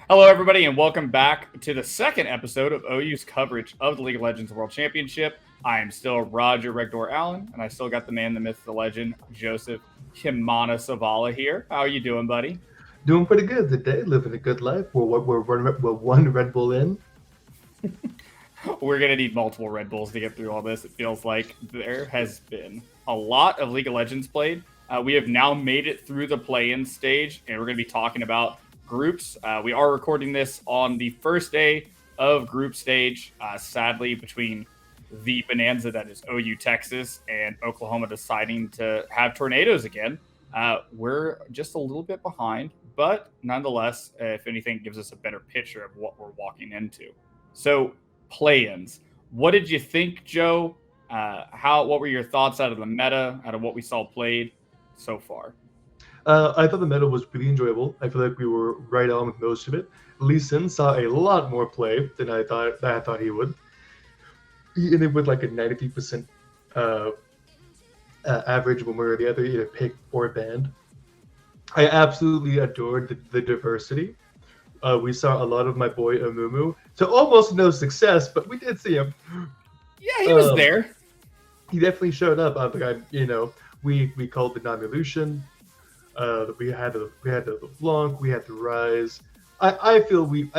Hello, everybody, and welcome back to the second episode of OU's coverage of the League of Legends World Championship. I am still Roger Regdor Allen, and I still got the man, the myth, the legend, Joseph Himana Savala here. How are you doing, buddy? Doing pretty good today, living a good life. We're one Red Bull in. We're going to need multiple Red Bulls to get through all this. It feels like there has been a lot of League of Legends played. We have now made it through the play-in stage, and we're going to be talking about groups. We are recording this on the first day of group stage. Sadly, between the bonanza that is OU Texas and Oklahoma deciding to have tornadoes again, we're just a little bit behind, but nonetheless, if anything, gives us a better picture of what we're walking into. So, play-ins. What did you think, Joe? What were your thoughts out of the meta, out of what we saw played so far? I thought the meta was pretty enjoyable. I feel like we were right on with most of it. Lee Sin saw a lot more play than I thought he would. He ended with like a 93% average when we were the other either pick or banned. I absolutely adored the diversity. We saw a lot of my boy Amumu to almost no success, but we did see him. Yeah, he was there. He definitely showed up. We called the non-illusion. We had the Blanc. We had the Rise. I feel we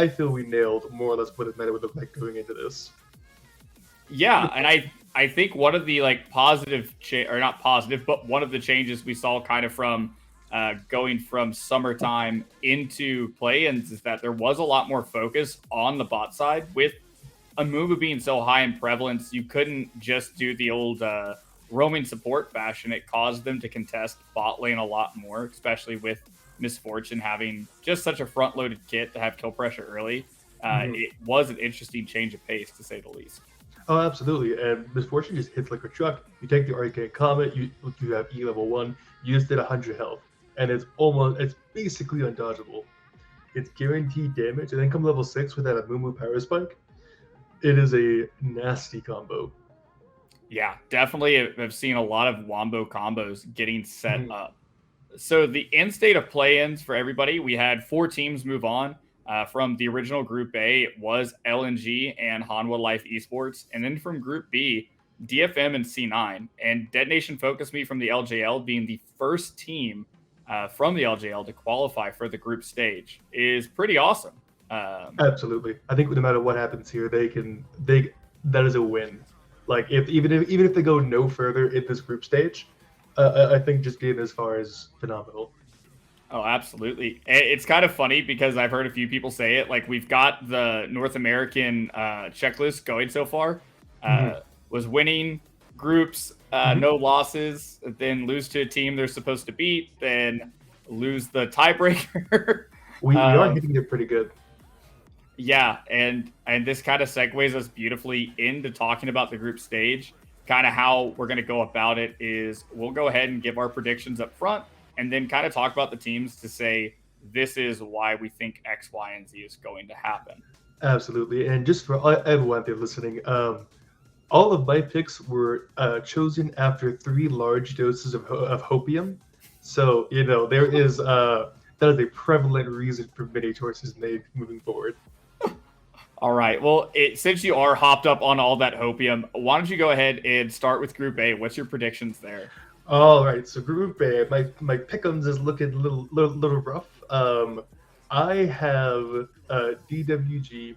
nailed more or less what his meta would look like going into this. Yeah, and I think one of the positive or not positive, but one of the changes we saw kind of from going from summertime into play-ins is that there was a lot more focus on the bot side with Amumu being so high in prevalence. You couldn't just do the old roaming support fashion. It caused them to contest bot lane a lot more, especially with Misfortune having just such a front-loaded kit to have kill pressure early. It was an interesting change of pace, to say the least. Oh, absolutely. And Misfortune just hits like a truck. You take the Arcane Comet, you have E level 1, you just did 100 health. And it's basically undodgeable. It's guaranteed damage. And then come level 6 with that Amumu Power Spike. It is a nasty combo. Yeah, definitely. I've seen a lot of Wombo combos getting set up. So the end state of play-ins for everybody, we had 4 teams move on. From the original Group A, it was LNG and Hanwha Life Esports. And then from Group B, DFM and C9. And Dead Nation Focus Me from the LJL being the first team from the LJL to qualify for the group stage is pretty awesome. Absolutely. I think no matter what happens here, that is a win. Like even if they go no further in this group stage, I think just getting as far is phenomenal. Oh, absolutely. It's kind of funny because I've heard a few people say it. Like, we've got the North American checklist going so far. Was winning groups, no losses, then lose to a team they're supposed to beat, then lose the tiebreaker. We are hitting it pretty good. Yeah, and this kind of segues us beautifully into talking about the group stage. Kind of how we're going to go about it is we'll go ahead and give our predictions up front, and then kind of talk about the teams to say, this is why we think X, Y, and Z is going to happen. Absolutely. And just for everyone there listening, all of my picks were chosen after 3 large doses of hopium. So, there is that is a prevalent reason for many choices made moving forward. All right. Well, since you are hopped up on all that hopium, why don't you go ahead and start with Group A? What's your predictions there? All right, so Group A, my pick'ems is looking a little rough. I have DWG,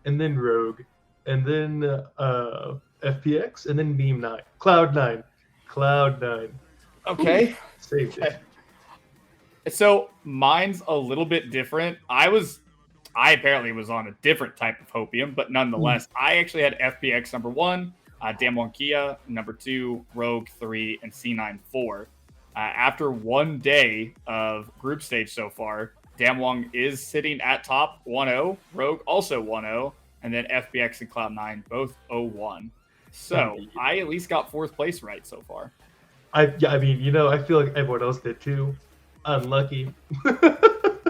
and then Rogue, and then FPX, and then Meme 9, Cloud9. Okay. Saved it. So mine's a little bit different. I apparently was on a different type of hopium, but nonetheless, I actually had FPX number 1. Damwon Kia, number 2, Rogue 3, and C9 4. After 1 day of group stage so far, Damwon is sitting at top 1-0, Rogue also 1-0, and then FBX and Cloud9 both 0-1. So I at least got 4th place right so far. I feel like everyone else did too. Unlucky.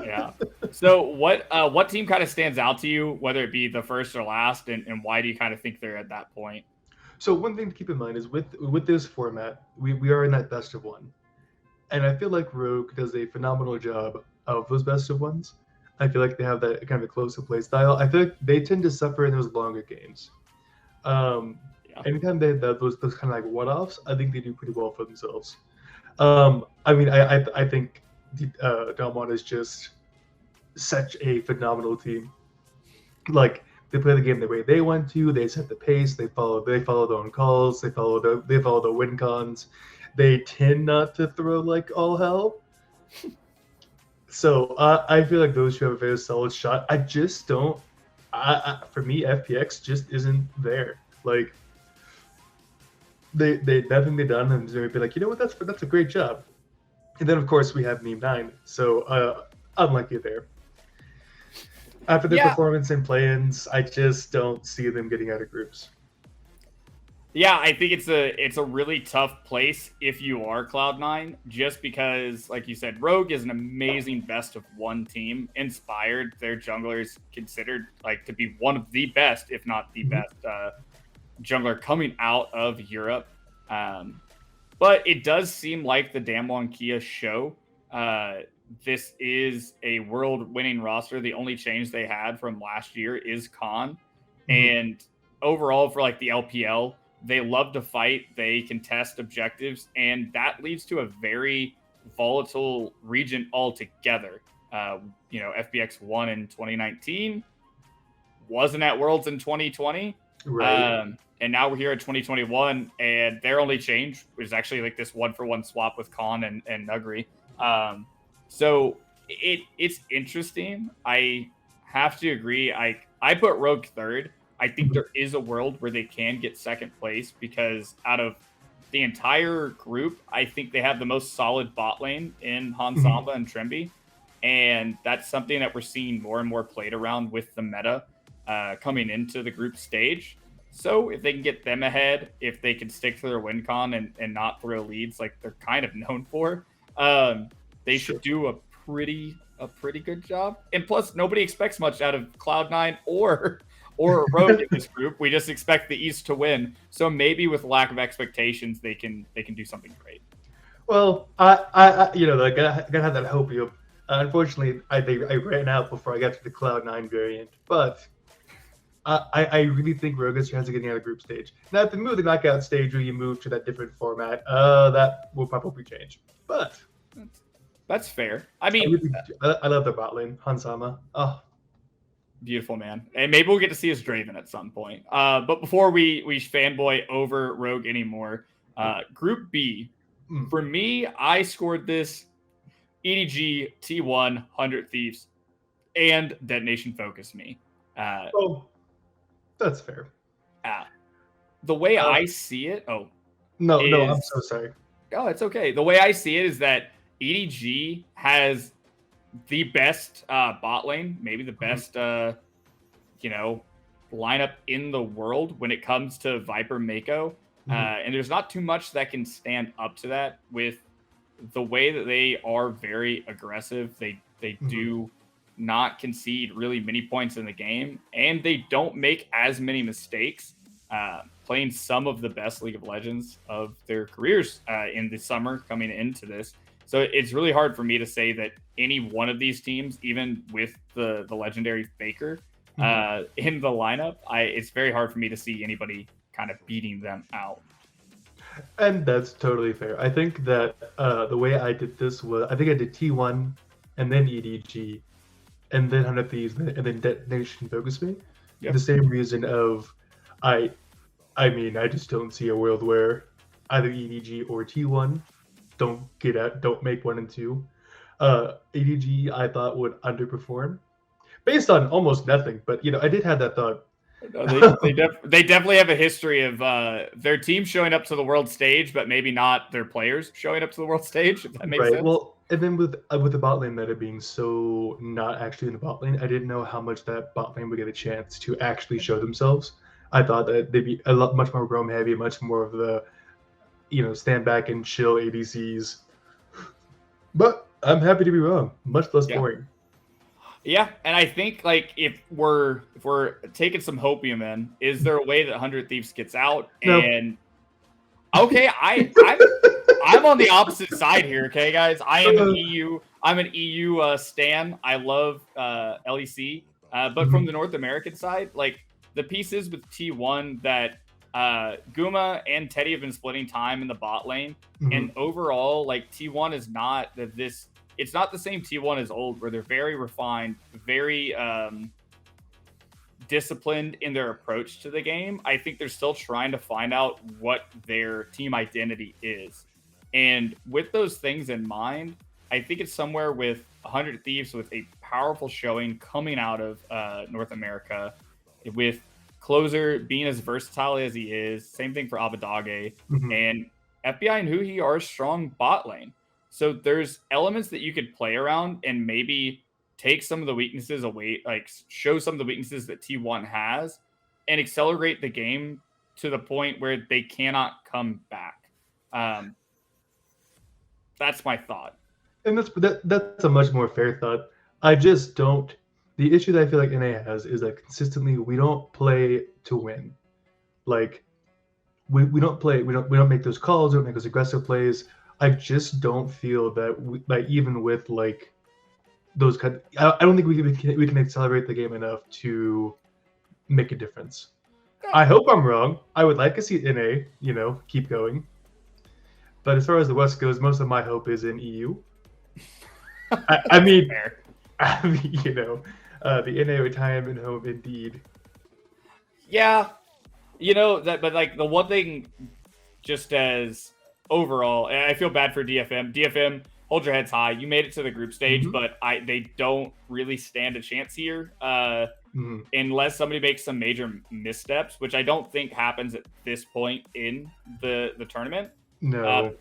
Yeah. So what team kind of stands out to you, whether it be the first or last, and why do you kind of think they're at that point? So one thing to keep in mind is with this format, we are in that best of 1. And I feel like Rogue does a phenomenal job of those best of 1s. I feel like they have that kind of explosive play style. I feel like they tend to suffer in those longer games. Anytime they have those kind of like one-offs, I think they do pretty well for themselves. I mean, I think Delmont is just such a phenomenal team. Like they play the game the way they want to. They set the pace. They follow their own calls. They follow the win cons. They tend not to throw like all hell. So I feel like those two have a very solid shot. I just don't. For me, FPX just isn't there. Like they nothing they've done, and they'd be like, you know what, that's a great job. And then of course we have Meme 9. So unlucky there. After their performance in play-ins, I just don't see them getting out of groups. Yeah, I think it's a really tough place if you are Cloud9, just because, like you said, Rogue is an amazing best of one team. Inspired, their junglers considered like to be one of the best, if not the best jungler coming out of Europe. But it does seem like the Damwon Kia show. This is a world-winning roster. The only change they had from last year is Khan. And overall, for like the LPL, they love to fight. They contest objectives, and that leads to a very volatile region altogether. FBX won in 2019, wasn't at Worlds in 2020, right? And now we're here in 2021, and their only change was actually like this one-for-one swap with Khan and Nugri. So it's interesting. I have to agree. I put Rogue third. I think there is a world where they can get second place because out of the entire group, I think they have the most solid bot lane in Hansamba and Tremby. And that's something that we're seeing more and more played around with the meta coming into the group stage. So if they can get them ahead, if they can stick to their win con and not throw leads like they're kind of known for, they should do a pretty good job. And plus, nobody expects much out of Cloud9 or Rogue in this group. We just expect the East to win. So maybe with lack of expectations, they can do something great. Well, I gotta have that hope. Unfortunately, I think I ran out before I got to the Cloud9 variant, but I really think Rogue has a chance of getting out of group stage. Now, if they move the knockout stage or you move to that different format, that will probably change. But that's fair. I mean, I love the bot lane, Hansama. Oh, beautiful, man. And maybe we'll get to see his Draven at some point. But before we fanboy over Rogue anymore, Group B, for me, I scored this EDG, T1, 100 Thieves, and Detonation Focus Me. That's fair. The way I see it, no, I'm so sorry. Oh, it's okay. The way I see it is that EDG has the best bot lane, maybe the best, lineup in the world when it comes to Viper Mako. And there's not too much that can stand up to that with the way that they are very aggressive. They do not concede really many points in the game, and they don't make as many mistakes playing some of the best League of Legends of their careers in the summer coming into this. So it's really hard for me to say that any one of these teams, even with the legendary Faker in the lineup, it's very hard for me to see anybody kind of beating them out. And that's totally fair. I think that the way I did this was, I think I did T1 and then EDG and then 100 Thieves and then Detonation Focus Me. Yep. The same reason of, I mean, I just don't see a world where either EDG or T1 don't make 1 and 2. EDG I thought would underperform based on almost nothing, but I did have that thought. They definitely have a history of their team showing up to the world stage, but maybe not their players showing up to the world stage. If that makes sense. Well, and then with the bot lane meta being so not actually in the bot lane, I didn't know how much that bot lane would get a chance to actually show themselves. I thought that they'd be much more roam heavy, much more of the stand back and chill ADCs. But I'm happy to be wrong. Much less boring. Yeah, and I think like if we're taking some hopium in, is there a way that 100 Thieves gets out? No. And okay, I'm I'm on the opposite side here, okay, guys. I am an EU. I'm an EU stan. I love LEC, but from the North American side, like the pieces with T1 that Guma and Teddy have been splitting time in the bot lane, and overall, like T1 is not this. It's not the same T1 as old, where they're very refined, very disciplined in their approach to the game. I think they're still trying to find out what their team identity is. And with those things in mind, I think it's somewhere with 100 Thieves with a powerful showing coming out of North America, with Closer being as versatile as he is. Same thing for Abadage. And FBI and Huhi are a strong bot lane. So there's elements that you could play around and maybe take some of the weaknesses away, like show some of the weaknesses that T1 has and accelerate the game to the point where they cannot come back. That's my thought. And that's a much more fair thought. I just don't. The issue that I feel like NA has is that consistently we don't play to win. Like we don't play. We don't make those calls. We don't make those aggressive plays. I just don't feel that like even with like those kind. I don't think we can accelerate the game enough to make a difference. I hope I'm wrong. I would like to see NA, keep going. But as far as the West goes, most of my hope is in EU. I mean, the NA retirement home indeed. Yeah, that, but like the one thing, just as overall, and I feel bad for DFM. DFM, hold your heads high. You made it to the group stage, but they don't really stand a chance here unless somebody makes some major missteps, which I don't think happens at this point in the tournament. No.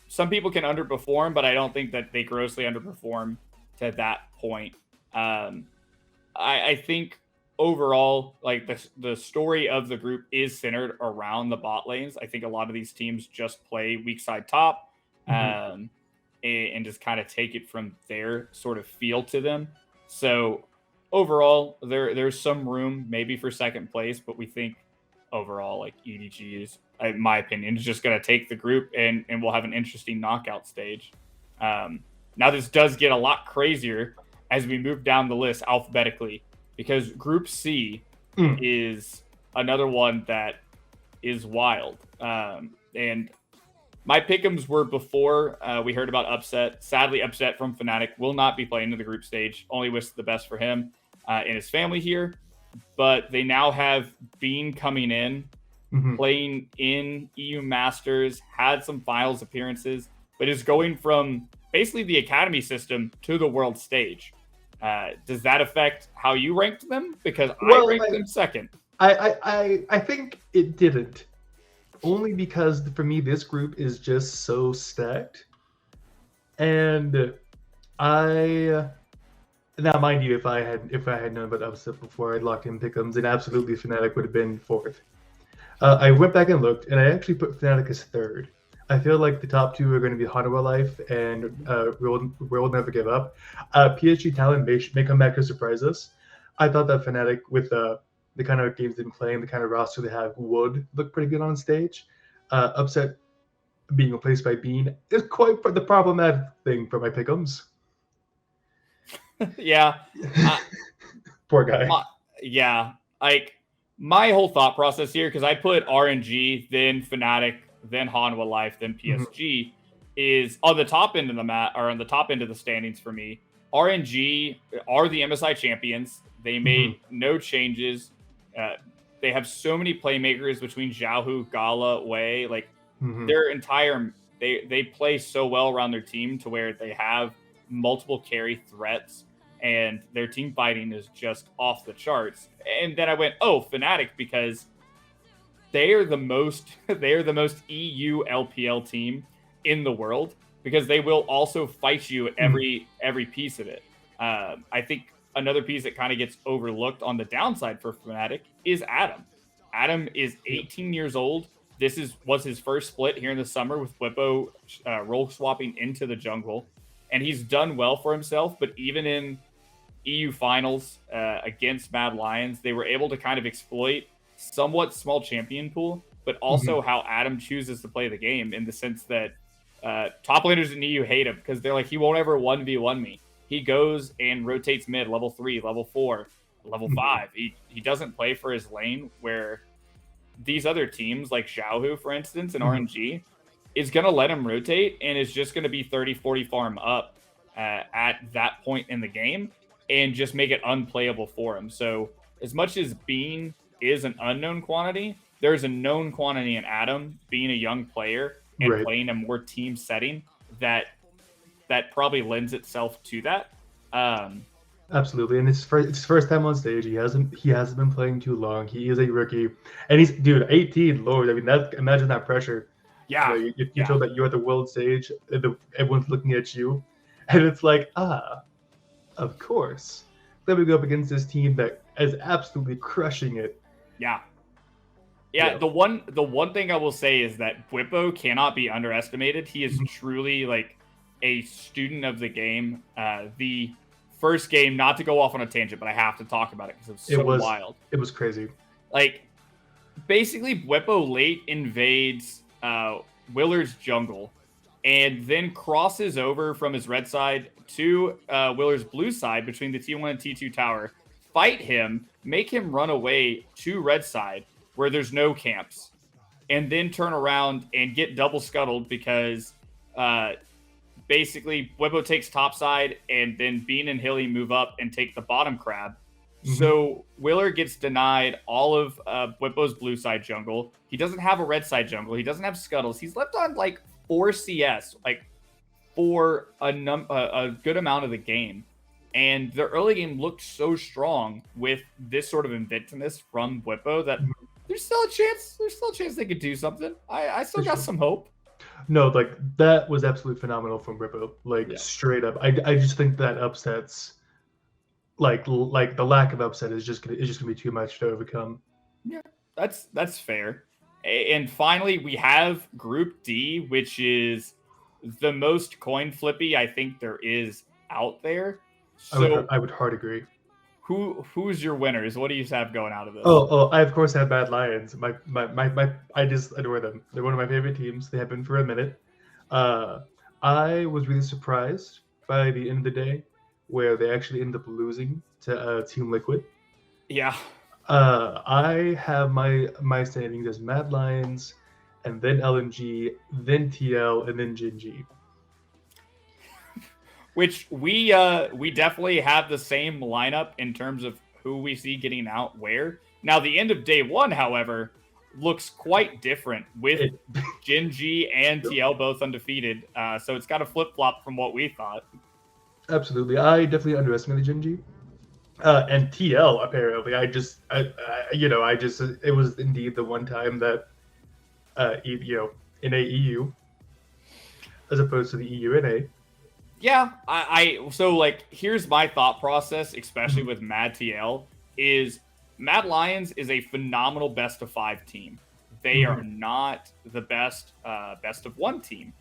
Some people can underperform, but I don't think that they grossly underperform to that point. I think overall, like the story of the group is centered around the bot lanes. I think a lot of these teams just play weak side top and just kind of take it from their sort of feel to them. So overall, there's some room maybe for second place, but we think overall, like EDG is, in my opinion, is just going to take the group and we'll have an interesting knockout stage. Now, this does get a lot crazier as we move down the list alphabetically, because Group C is another one that is wild. And my pick'ems were before we heard about Upset. Sadly, Upset from Fnatic will not be playing in the group stage. Only wish the best for him and his family here. But they now have Bean coming in, playing in EU Masters, had some finals appearances, but is going from basically the academy system to the world stage. Does that affect how you ranked them? Because I ranked them second. I think it didn't. Only because for me this group is just so stacked. And now, mind you, if I had known about Upset before I'd locked in pick'ems, then absolutely Fnatic would have been fourth. I went back and looked, and I actually put Fnatic as third. I feel like the top two are going to be Hanwha Life and We'll Never Give Up. PSG Talent may come back to surprise us. I thought that Fnatic, with the kind of games they've been playing, the kind of roster they have, would look pretty good on stage. Upset being replaced by Bean is quite the problematic thing for my pick'ems. Yeah. Poor guy. Yeah. Like, my whole thought process here, because I put RNG, then Fnatic, then Hanwha Life, then PSG, is on the top end of the mat, or on the top end of the standings for me. RNG are the MSI champions. They made no changes. They have so many playmakers between Xiaohu, Gala, Wei. Like, their entire... They play so well around their team to where they have multiple carry threats, and their team fighting is just off the charts. And then I went, Fnatic, because they are the most EU LPL team in the world, because they will also fight you at every piece of it. I think another piece that kind of gets overlooked on the downside for Fnatic is Adam. Adam is 18 years old. This was his first split here in the summer with Whippo role swapping into the jungle. And he's done well for himself, but even in EU finals against Mad Lions, they were able to kind of exploit somewhat small champion pool, but also how Adam chooses to play the game, in the sense that top laners in EU hate him because they're like, he won't ever 1v1 me. He goes and rotates mid, level 3, level 4, level 5. He doesn't play for his lane, where these other teams like Xiaohu, for instance, and RNG is going to let him rotate and is just going to be 30, 40 farm up at that point in the game and just make it unplayable for him. So as much as Bean is an unknown quantity, there's a known quantity in Adam being a young player and playing a more team setting that probably lends itself to that. Absolutely, and it's his first time on stage. He hasn't been playing too long. He is a rookie, and he's 18. Lord, I mean, imagine that pressure. Yeah, you told that you're at the world stage, and everyone's looking at you, and it's like, of course. Then we go up against this team that is absolutely crushing it. Yeah. The one thing I will say is that Bwipo cannot be underestimated. He is truly like a student of the game. The first game, not to go off on a tangent, but I have to talk about it because it was wild. It was crazy. Like, basically, Bwipo late invades Willer's jungle and then crosses over from his red side to Willer's blue side between the T1 and T2 tower, fight him, make him run away to red side where there's no camps, and then turn around and get double scuttled because basically Bwipo takes top side and then Bean and Hilly move up and take the bottom crab. So Willer gets denied all of Bwipo's blue side jungle. He doesn't have a red side jungle. He doesn't have scuttles. He's left on like 4 CS, like for a good amount of the game. And the early game looked so strong with this sort of inventiveness from Bwipo that there's still a chance. There's still a chance they could do something. I still got some hope. No, like that was absolutely phenomenal from Bwipo. Like straight up. I just think that upsets. Like the lack of upset is just gonna be too much to overcome. Yeah, that's fair. And finally, we have Group D, which is the most coin flippy I think there is out there. So I would hard agree. Who's your winners? What do you have going out of this? Oh, I of course have Mad Lions. I just adore them. They're one of my favorite teams. They have been for a minute. I was really surprised by the end of the day, where they actually end up losing to Team Liquid. Yeah. I have my standings as Mad Lions, and then LNG, then TL, and then Genji. Which we definitely have the same lineup in terms of who we see getting out where. Now, the end of day one, however, looks quite different with Genji and TL both undefeated. So it's got a flip-flop from what we thought. Absolutely. I definitely underestimated Genji. And TL, apparently. It was indeed the one time that, in AEU, as opposed to the EU in A. Yeah, so like, here's my thought process, especially with Mad TL, is Mad Lions is a phenomenal best of 5 team. They are not the best of 1 team.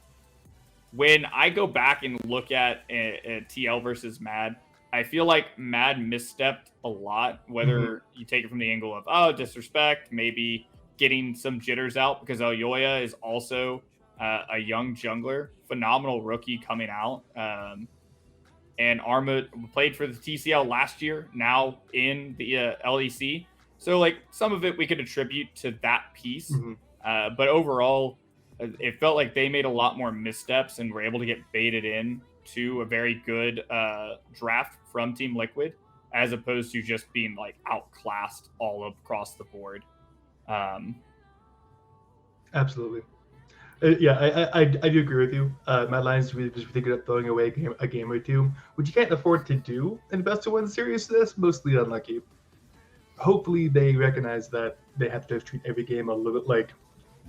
When I go back and look at TL versus Mad, I feel like Mad misstepped a lot, whether you take it from the angle of, disrespect, maybe getting some jitters out, because Oyoya is also a young jungler, phenomenal rookie coming out. And Arma played for the TCL last year, now in the LEC. So, like, some of it we could attribute to that piece. But overall, it felt like they made a lot more missteps and were able to get baited in to a very good draft from Team Liquid, as opposed to just being like outclassed all across the board. Absolutely. I do agree with you. Mad Lions really good at throwing away a game or two, which you can't afford to do in best of 1 series. That's mostly unlucky. Hopefully they recognize that they have to treat every game a little bit like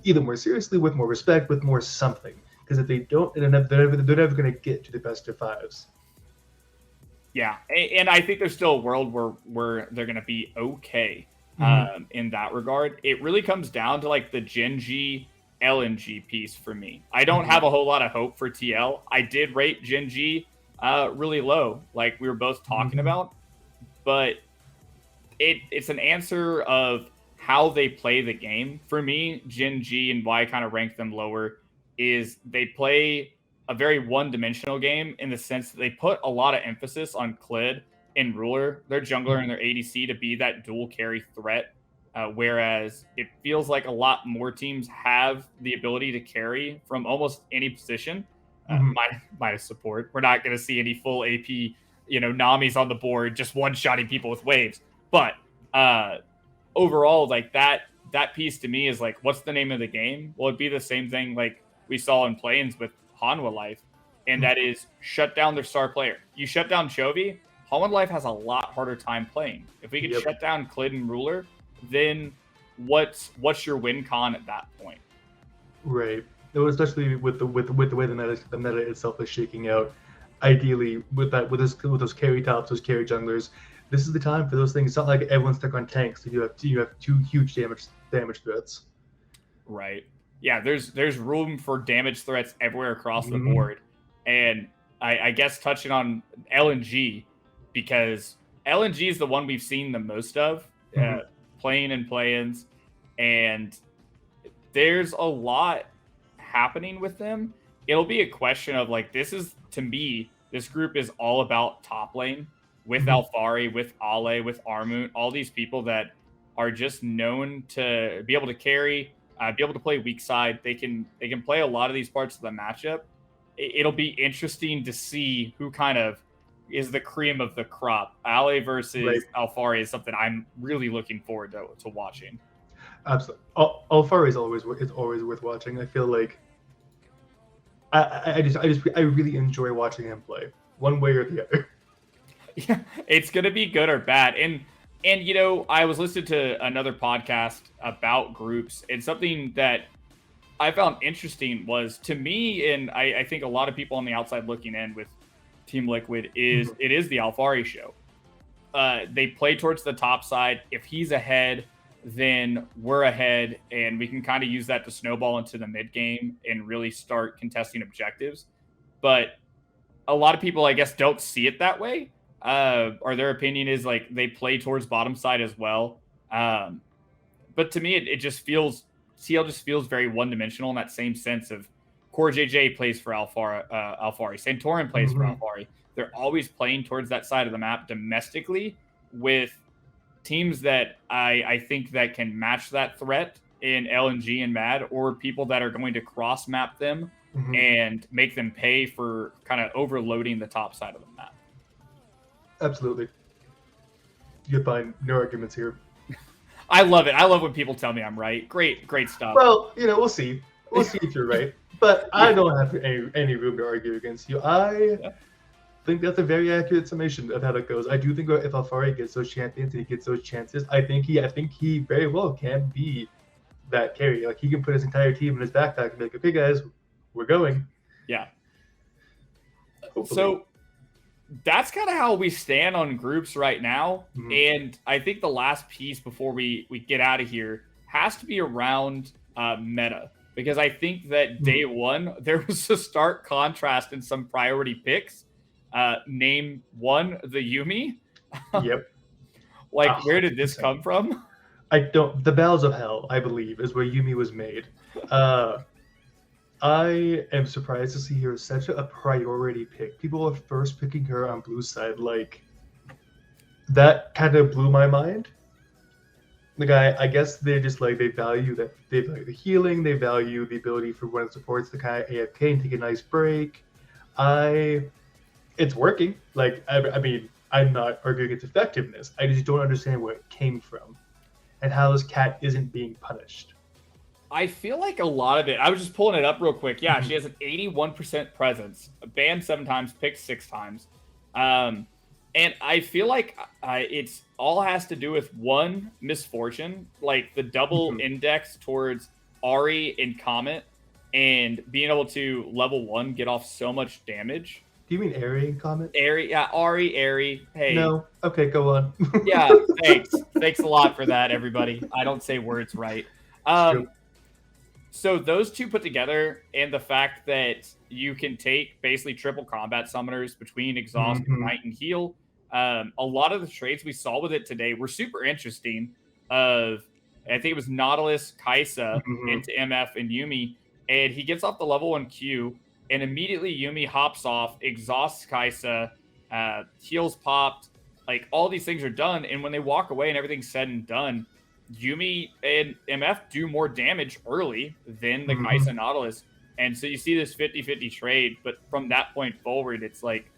either more seriously, with more respect, with more something. Because if they don't, they're never going to get to the best of 5s. Yeah, and I think there's still a world where they're going to be okay in that regard. It really comes down to like the Genji LNG piece for me. I don't have a whole lot of hope for TL. I did rate Genji really low, like we were both talking about, but it's an answer of how they play the game. For me, Genji, and why I kind of rank them lower, is they play a very one-dimensional game in the sense that they put a lot of emphasis on Clid and Ruler, their jungler and their ADC, to be that dual carry threat. Whereas it feels like a lot more teams have the ability to carry from almost any position, minus support. We're not going to see any full AP, Nami's on the board, just one-shotting people with waves. But overall, like that piece to me is like, what's the name of the game? Well, it'd be the same thing like we saw in Plains with Hanwha Life, and that is shut down their star player. You shut down Chovy, Hanwha Life has a lot harder time playing. If we could shut down Clid and Ruler, then what's your win con at that point? Right. Especially with the way the meta itself is shaking out. Ideally, with those carry tops, those carry junglers, this is the time for those things. It's not like everyone's stuck on tanks. So you have two huge damage threats. Right. Yeah. There's room for damage threats everywhere across the board, and I guess touching on LNG, because LNG is the one we've seen the most of playing in play-ins, and there's a lot happening with them. It'll be a question of like, to me, this group is all about top lane with Alphari, with Ale, with Armut, all these people that are just known to be able to carry, be able to play weak side. They can play a lot of these parts of the matchup. It'll be interesting to see who kind of is the cream of the crop. Ale versus Alphari is something I'm really looking forward to watching. Absolutely. Alphari is always worth watching. I feel like I really enjoy watching him play, one way or the other. Yeah, it's gonna be good or bad. And I was listening to another podcast about groups, and something that I found interesting was, to me, and I think a lot of people on the outside looking in with Team Liquid, is it is the Alphari show. They play towards the top side. If he's ahead, then we're ahead, and we can kind of use that to snowball into the mid game and really start contesting objectives. But a lot of people, I guess, don't see it that way, or their opinion is like they play towards bottom side as well. But to me, it just feels, CL just feels very one-dimensional in that same sense of Core JJ plays for Alphari, Santorin plays for Alphari. They're always playing towards that side of the map domestically with teams that I think that can match that threat in LNG and MAD, or people that are going to cross map them and make them pay for kind of overloading the top side of the map. Absolutely. You find no arguments here. I love it. I love when people tell me I'm right. Great stuff. Well, we'll see. We'll see if you're right. But I don't have any room to argue against you. I think that's a very accurate summation of how that goes. I do think if Alphari gets those champions and he gets those chances, I think he very well can be that carry. Like, he can put his entire team in his backpack and be like, okay, guys, we're going. Yeah. Hopefully. So that's kind of how we stand on groups right now. And I think the last piece before we get out of here has to be around meta. Because I think that day one, there was a stark contrast in some priority picks. Name one, the Yuumi. Yep. Like, where did this come from? The Bells of Hell, I believe, is where Yuumi was made. I am surprised to see her as such a priority pick. People are first picking her on blue side. Like, that kind of blew my mind. Like, I guess they just they value the healing, they value the ability for one of the supports to kind of AFK and take a nice break. It's working. Like, I mean, I'm not arguing its effectiveness. I just don't understand where it came from and how this cat isn't being punished. I feel like a lot of it, I was just pulling it up real quick. Yeah, she has an 81% presence, banned 7 times, picked 6 times. And I feel like it's all has to do with one misfortune, like the double index towards Ahri and Comet, and being able to level 1 get off so much damage. Do you mean Ahri and Comet? Ahri, yeah, Ahri. Hey. No. Okay, go on. Yeah, thanks. Thanks a lot for that, everybody. I don't say words right. So those two put together, and the fact that you can take basically triple combat summoners between Exhaust, Ignite, and Heal. A lot of the trades we saw with it today were super interesting. I think it was Nautilus, Kaisa into MF, and Yuumi. and he gets off the level 1 Q, and immediately Yumi hops off, exhausts Kaisa, heals popped, like all these things are done, and when they walk away and everything's said and done, Yumi and MF do more damage early than the Kaisa Nautilus. And so you see this 50-50 trade, but from that point forward, it's like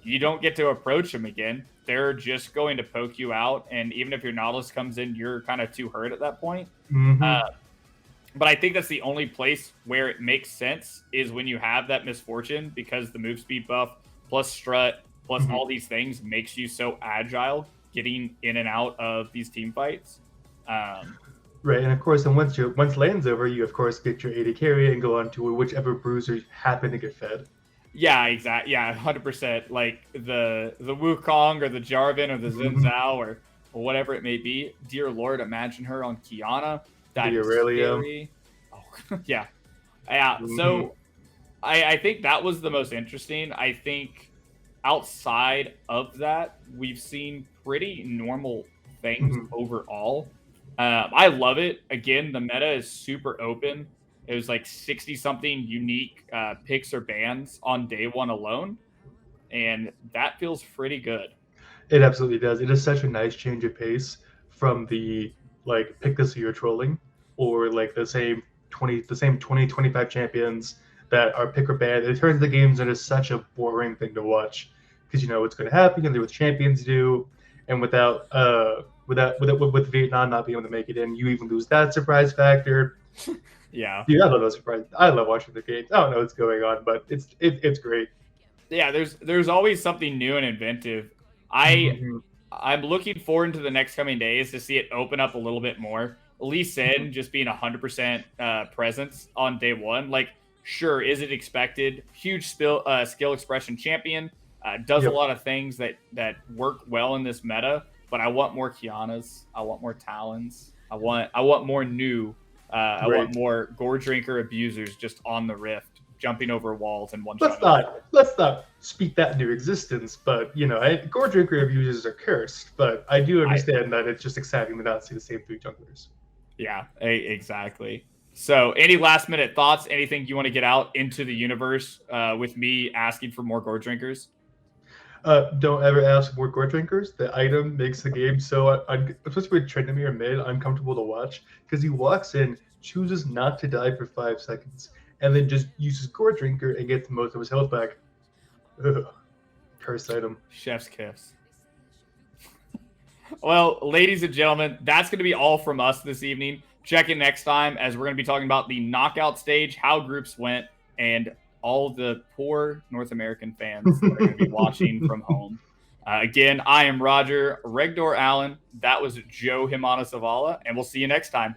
you don't get to approach them again. They're just going to poke you out, and even if your Nautilus comes in, you're kind of too hurt at that point. But I think that's the only place where it makes sense is when you have that misfortune, because the move speed buff plus strut plus all these things makes you so agile getting in and out of these team fights. Right, and of course, and once lane's over, you of course get your AD carry and go on to whichever bruiser happen to get fed. Yeah, exactly. Yeah, 100%. Like the Wukong or the Jarvan or the Xin Zhao or whatever it may be. Dear Lord, imagine her on Kiana. That is scary. Oh, yeah. Yeah. So I think that was the most interesting. I think outside of that, we've seen pretty normal things overall. I love it. Again, the meta is super open. It was like 60-something unique picks or bans on day one alone, and that feels pretty good. It absolutely does. It is such a nice change of pace from the like pick this you're trolling, or like the same 20, 25 champions that are pick or ban. It turns the games into such a boring thing to watch because you know what's going to happen and what champions do, and with Vietnam not being able to make it in, you even lose that surprise factor. Yeah. Dude, I love those surprises. I love watching the games. I don't know what's going on, but it's great. Yeah, there's always something new and inventive. I'm looking forward to the next coming days to see it open up a little bit more. Lee Sin just being 100% presence on day one. Like, sure, is it expected? Huge skill expression champion. Does a lot of things that work well in this meta. But I want more Kianas. I want more Talons. I want more new. I want more Gore Drinker abusers just on the Rift, jumping over walls and one shot. Let's not speak that into existence. But you know, Gore Drinker abusers are cursed. But I do understand that it's just exciting to not see the same three junglers. Yeah, exactly. So, any last minute thoughts? Anything you want to get out into the universe with me asking for more Gore Drinkers? Don't ever ask more Gore Drinkers. The item makes the game so, especially with Tryndamere mid, uncomfortable to watch because he walks in, chooses not to die for 5 seconds, and then just uses Gore Drinker and gets most of his health back. Ugh. Curse item. Chef's kiss. Well, ladies and gentlemen, that's going to be all from us this evening. Check in next time as we're going to be talking about the knockout stage, how groups went, and all the poor North American fans that are going to be watching from home. Again, I am Roger Regdor Allen. That was Joe Himana Zavala, and we'll see you next time.